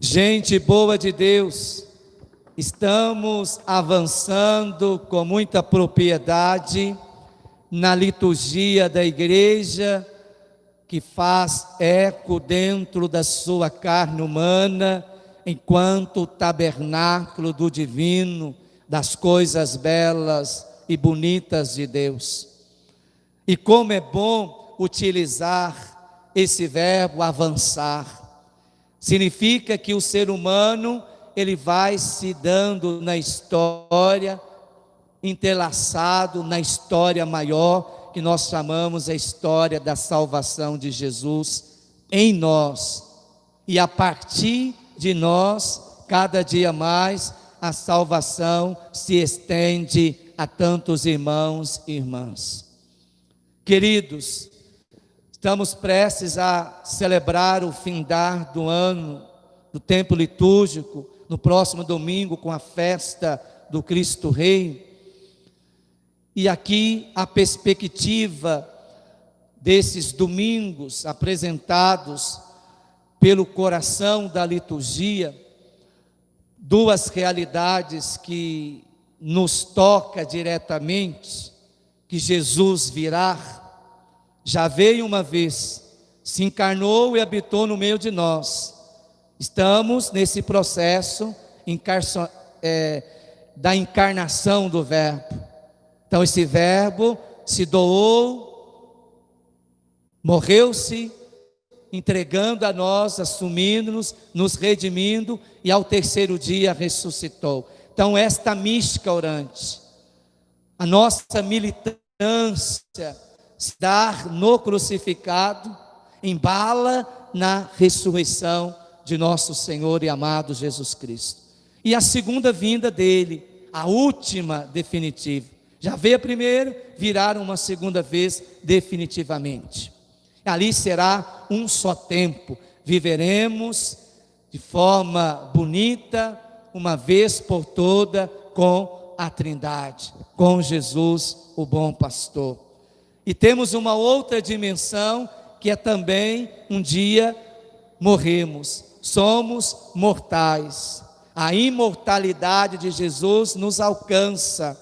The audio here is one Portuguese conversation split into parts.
Gente boa de Deus, estamos avançando com muita propriedade na liturgia da igreja, que faz eco dentro da sua carne humana, enquanto tabernáculo do divino, das coisas belas e bonitas de Deus. E como é bom utilizar esse verbo avançar. Significa que o ser humano, ele vai se dando na história, entrelaçado na história maior, que nós chamamos a história da salvação de Jesus em nós. E a partir de nós, cada dia mais, a salvação se estende a tantos irmãos e irmãs. Queridos, estamos prestes a celebrar o findar do ano, do tempo litúrgico, no próximo domingo, com a festa do Cristo Rei. E aqui a perspectiva desses domingos apresentados pelo coração da liturgia, duas realidades que nos toca diretamente, que Jesus virá, já veio uma vez, se encarnou e habitou no meio de nós. Estamos nesse processo da encarnação do Verbo. Então esse Verbo se doou, morreu-se, entregando a nós, assumindo-nos, nos redimindo, e ao terceiro dia ressuscitou. Então esta mística orante, a nossa militância, estar no crucificado, embala na ressurreição de nosso Senhor e amado Jesus Cristo. E a segunda vinda dele, a última definitiva. Já veio a primeira, virá uma segunda vez definitivamente. Ali será um só tempo, viveremos de forma bonita, uma vez por toda, com a Trindade, com Jesus, o bom pastor. E temos uma outra dimensão, que é também um dia morremos, somos mortais. A imortalidade de Jesus nos alcança,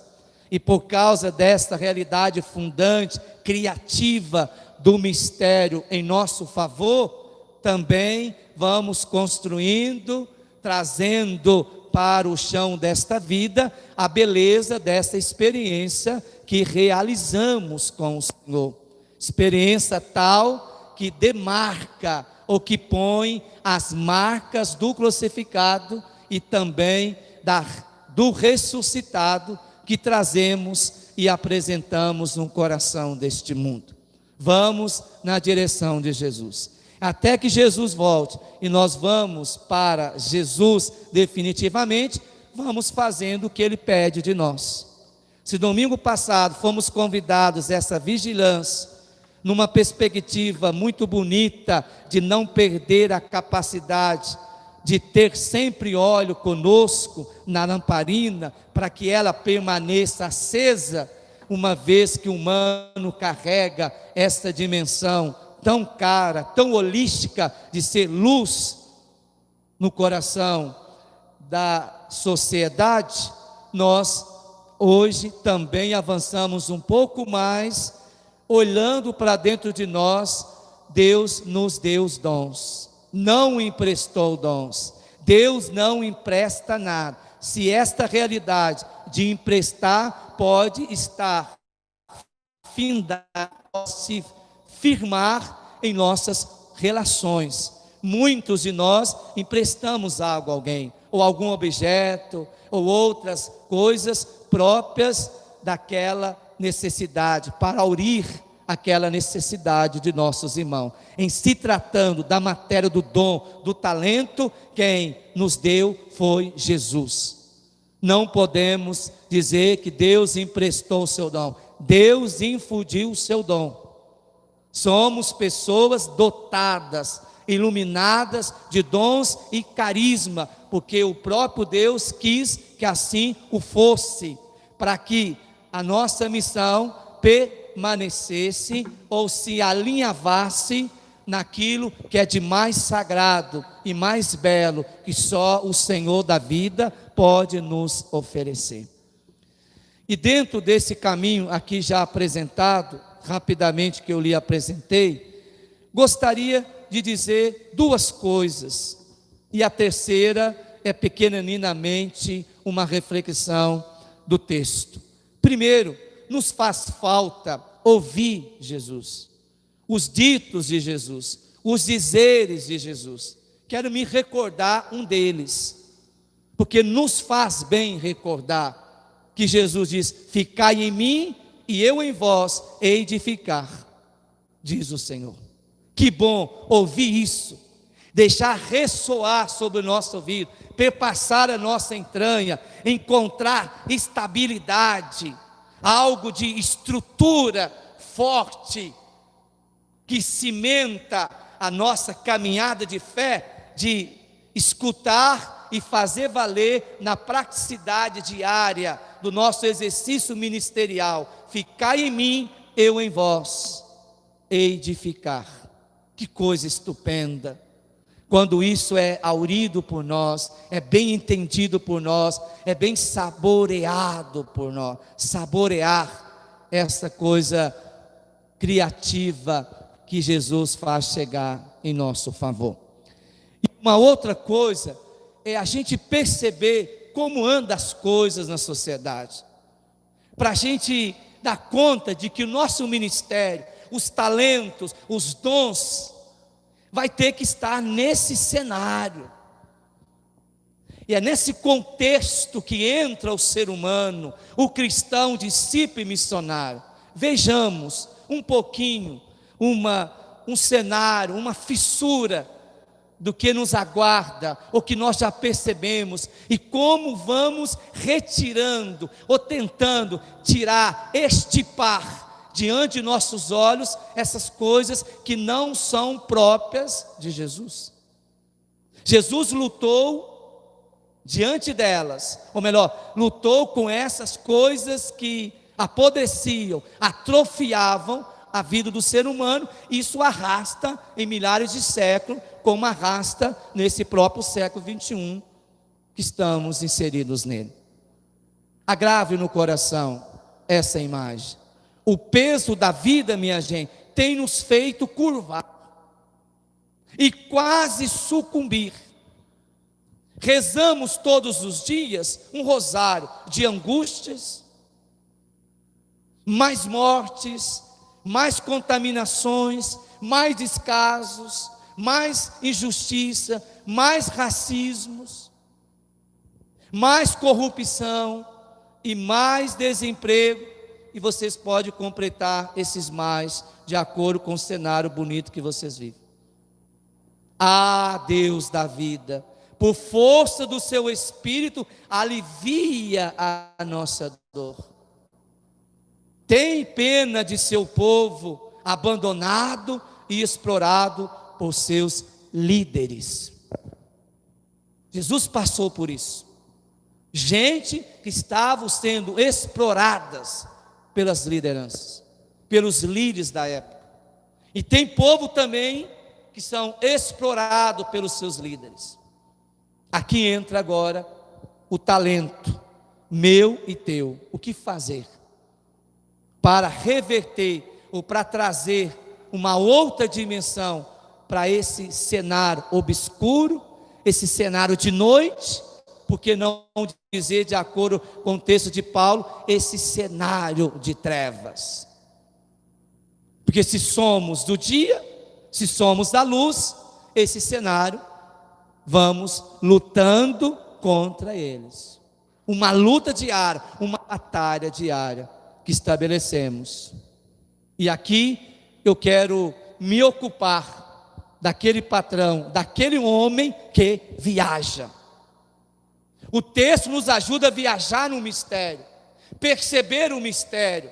e por causa desta realidade fundante, criativa do mistério em nosso favor, também vamos construindo, trazendo para o chão desta vida a beleza dessa experiência que realizamos com o Senhor. Experiência tal que demarca ou que põe as marcas do crucificado e também do ressuscitado que trazemos e apresentamos no coração deste mundo. Vamos na direção de Jesus, até que Jesus volte, e nós vamos para Jesus definitivamente, vamos fazendo o que Ele pede de nós. Se domingo passado fomos convidados a essa vigilância, numa perspectiva muito bonita, de não perder a capacidade de ter sempre óleo conosco na lamparina, para que ela permaneça acesa, uma vez que o humano carrega esta dimensão tão cara, tão holística, de ser luz no coração da sociedade. Nós hoje também avançamos um pouco mais, olhando para dentro de nós. Deus nos deu os dons, não emprestou dons. Deus não empresta nada. Se esta realidade de emprestar pode estar se firmar em nossas relações. Muitos de nós emprestamos algo a alguém, ou algum objeto, ou outras coisas próprias daquela necessidade, para aurir aquela necessidade de nossos irmãos. Em se tratando da matéria do dom, do talento, quem nos deu foi Jesus. Não podemos dizer que Deus emprestou o seu dom. Deus infundiu o seu dom. Somos pessoas dotadas, iluminadas de dons e carisma, porque o próprio Deus quis que assim o fosse, para que a nossa missão permanecesse ou se alinhavasse naquilo que é de mais sagrado e mais belo que só o Senhor da vida pode nos oferecer. E dentro desse caminho aqui já apresentado, rapidamente que eu lhe apresentei, gostaria de dizer duas coisas, e a terceira é pequeninamente uma reflexão do texto. Primeiro, nos faz falta ouvir Jesus, os ditos de Jesus, os dizeres de Jesus. Quero me recordar um deles, porque nos faz bem recordar que Jesus diz: ficai em mim e eu em vós hei de ficar, diz o Senhor. Que bom ouvir isso, deixar ressoar sobre o nosso ouvido, perpassar a nossa entranha, encontrar estabilidade, algo de estrutura forte, que cimenta a nossa caminhada de fé, de escutar e fazer valer na praticidade diária do nosso exercício ministerial. Ficai em mim, eu em vós hei de ficar. Que coisa estupenda! Quando isso é aurido por nós, é bem entendido por nós, é bem saboreado por nós. Saborear essa coisa criativa que Jesus faz chegar em nosso favor. E uma outra coisa é a gente perceber como andam as coisas na sociedade, para a gente dar conta de que o nosso ministério, os talentos, os dons, vai ter que estar nesse cenário. E é nesse contexto que entra o ser humano, o cristão, discípulo e missionário. Vejamos um pouquinho, um cenário, uma fissura do que nos aguarda, ou que nós já percebemos, e como vamos retirando, ou tentando tirar, extirpar, diante de nossos olhos, essas coisas que não são próprias de Jesus. Jesus lutou diante delas, ou melhor, lutou com essas coisas que apodreciam, atrofiavam a vida do ser humano. Isso arrasta em milhares de séculos, como arrasta nesse próprio século 21 que estamos inseridos nele. Agrave no coração essa imagem. O peso da vida, minha gente, tem nos feito curvar e quase sucumbir. Rezamos todos os dias um rosário de angústias, mais mortes, mais contaminações, mais descasos, mais injustiça, mais racismos, mais corrupção e mais desemprego. E vocês podem completar esses mais de acordo com o cenário bonito que vocês vivem. Ah, Deus da vida, por força do seu Espírito, alivia a nossa dor. Tem pena de seu povo abandonado e explorado por seus líderes. Jesus passou por isso. Gente que estavam sendo exploradas pelas lideranças, pelos líderes da época. E tem povo também que são explorados pelos seus líderes. Aqui entra agora o talento meu e teu. O que fazer para reverter ou para trazer uma outra dimensão para esse cenário obscuro, esse cenário de noite, porque não dizer, de acordo com o texto de Paulo, esse cenário de trevas. Porque se somos do dia, se somos da luz, esse cenário, vamos lutando contra eles. Uma luta diária, uma batalha diária que estabelecemos. E aqui eu quero me ocupar daquele patrão, daquele homem que viaja. O texto nos ajuda a viajar no mistério, perceber o mistério,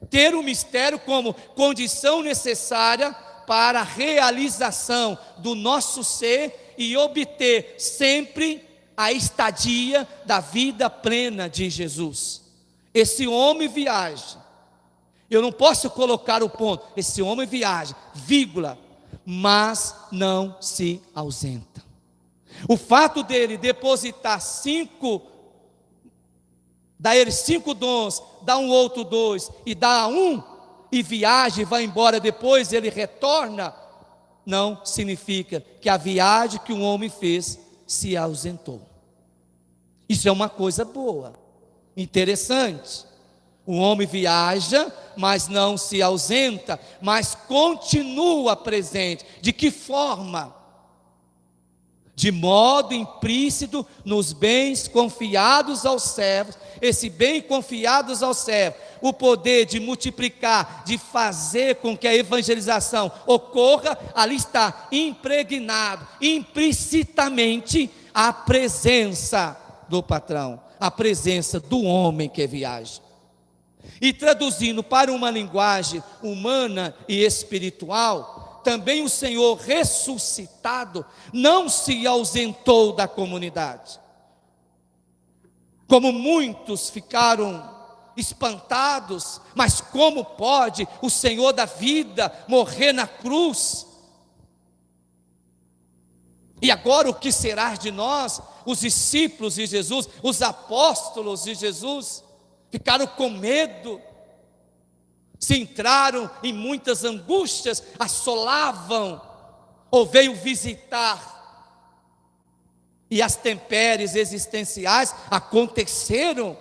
ter o mistério como condição necessária para a realização do nosso ser e obter sempre a estadia da vida plena de Jesus. Esse homem viaja. Eu não posso colocar o ponto, esse homem viaja, vírgula, mas não se ausenta. O fato dele depositar dar ele 5 dons, dar um outro 2 e dar um, e viaja e vai embora, depois ele retorna, não significa que a viagem que um homem fez se ausentou. Isso é uma coisa boa, interessante. O homem viaja, mas não se ausenta, mas continua presente. De que forma? De modo implícito nos bens confiados aos servos. Esse bem confiados aos servos, o poder de multiplicar, de fazer com que a evangelização ocorra, ali está impregnado implicitamente a presença do patrão, a presença do homem que viaja. E traduzindo para uma linguagem humana e espiritual, também o Senhor ressuscitado não se ausentou da comunidade. Como muitos ficaram espantados, mas como pode o Senhor da vida morrer na cruz? E agora o que será de nós, os discípulos de Jesus, os apóstolos de Jesus? Ficaram com medo, se entraram em muitas angústias, assolavam, ou veio visitar, e as intempéries existenciais aconteceram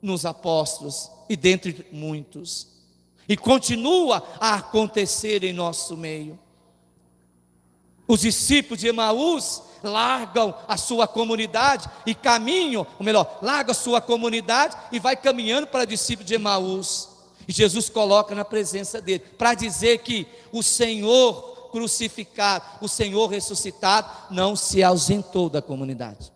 nos apóstolos, e dentre muitos, e continua a acontecer em nosso meio. Os discípulos de Emaús largam a sua comunidade e caminham, ou melhor, larga a sua comunidade e vai caminhando para discípulos de Emaús. E Jesus coloca na presença dele, para dizer que o Senhor crucificado, o Senhor ressuscitado, não se ausentou da comunidade.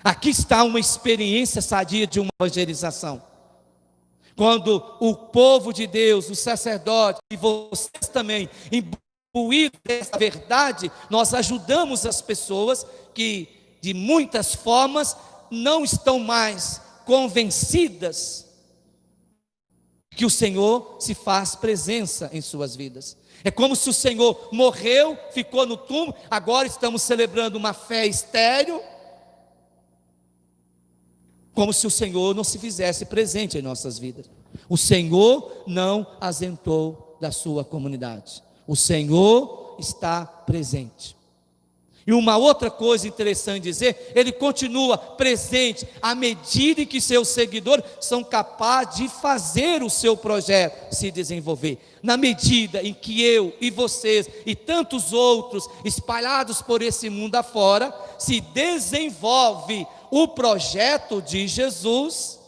Aqui está uma experiência sadia de uma evangelização. Quando o povo de Deus, os sacerdotes e vocês também, imbuídos dessa verdade, nós ajudamos as pessoas que de muitas formas não estão mais convencidas que o Senhor se faz presença em suas vidas. É como se o Senhor morreu, ficou no túmulo, agora estamos celebrando uma fé estéril, como se o Senhor não se fizesse presente em nossas vidas. O Senhor não ausentou da sua comunidade. O Senhor está presente. E uma outra coisa interessante dizer, Ele continua presente à medida em que seus seguidores são capazes de fazer o seu projeto se desenvolver. Na medida em que eu e vocês e tantos outros espalhados por esse mundo afora, se desenvolve o projeto de Jesus,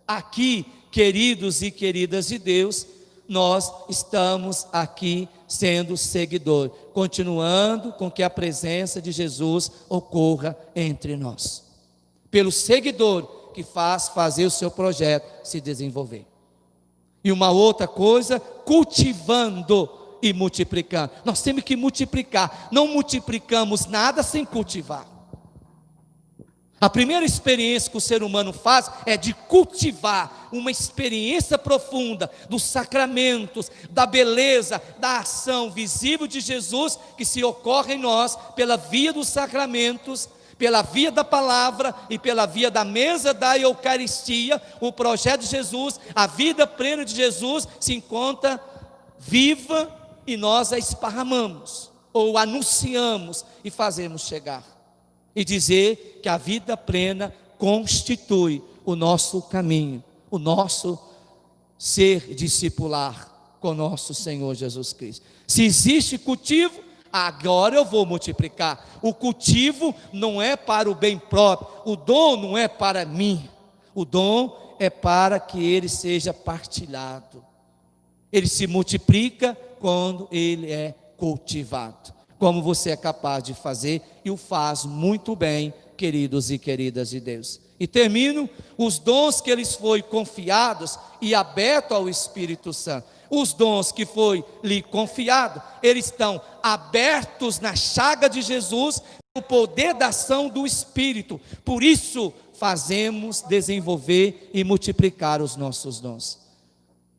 aqui, queridos e queridas de Deus, nós estamos aqui sendo seguidor, continuando com que a presença de Jesus ocorra entre nós, pelo seguidor que faz fazer o seu projeto se desenvolver. E uma outra coisa, cultivando e multiplicando. Nós temos que multiplicar, não multiplicamos nada sem cultivar. A primeira experiência que o ser humano faz é de cultivar uma experiência profunda dos sacramentos, da beleza, da ação visível de Jesus que se ocorre em nós pela via dos sacramentos, pela via da palavra e pela via da mesa da Eucaristia. O projeto de Jesus, a vida plena de Jesus se encontra viva e nós a esparramamos, ou anunciamos e fazemos chegar. E dizer que a vida plena constitui o nosso caminho, o nosso ser discipular com nosso Senhor Jesus Cristo. Se existe cultivo, agora eu vou multiplicar. O cultivo não é para o bem próprio, o dom não é para mim, o dom é para que ele seja partilhado. Ele se multiplica quando ele é cultivado, como você é capaz de fazer e o faz muito bem, queridos e queridas de Deus. E termino, os dons que lhes foi confiados e aberto ao Espírito Santo. Os dons que foi lhe confiado, eles estão abertos na chaga de Jesus, o poder da ação do Espírito. Por isso fazemos desenvolver e multiplicar os nossos dons,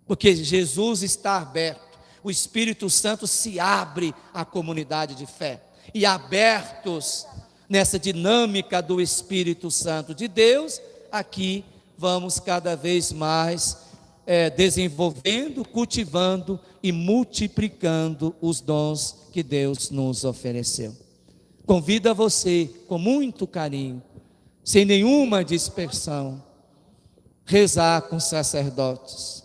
porque Jesus está aberto. o Espírito Santo se abre à comunidade de fé. E abertos nessa dinâmica do Espírito Santo de Deus, aqui vamos cada vez mais desenvolvendo, cultivando e multiplicando os dons que Deus nos ofereceu. Convido a você, com muito carinho, sem nenhuma dispersão, rezar com os sacerdotes,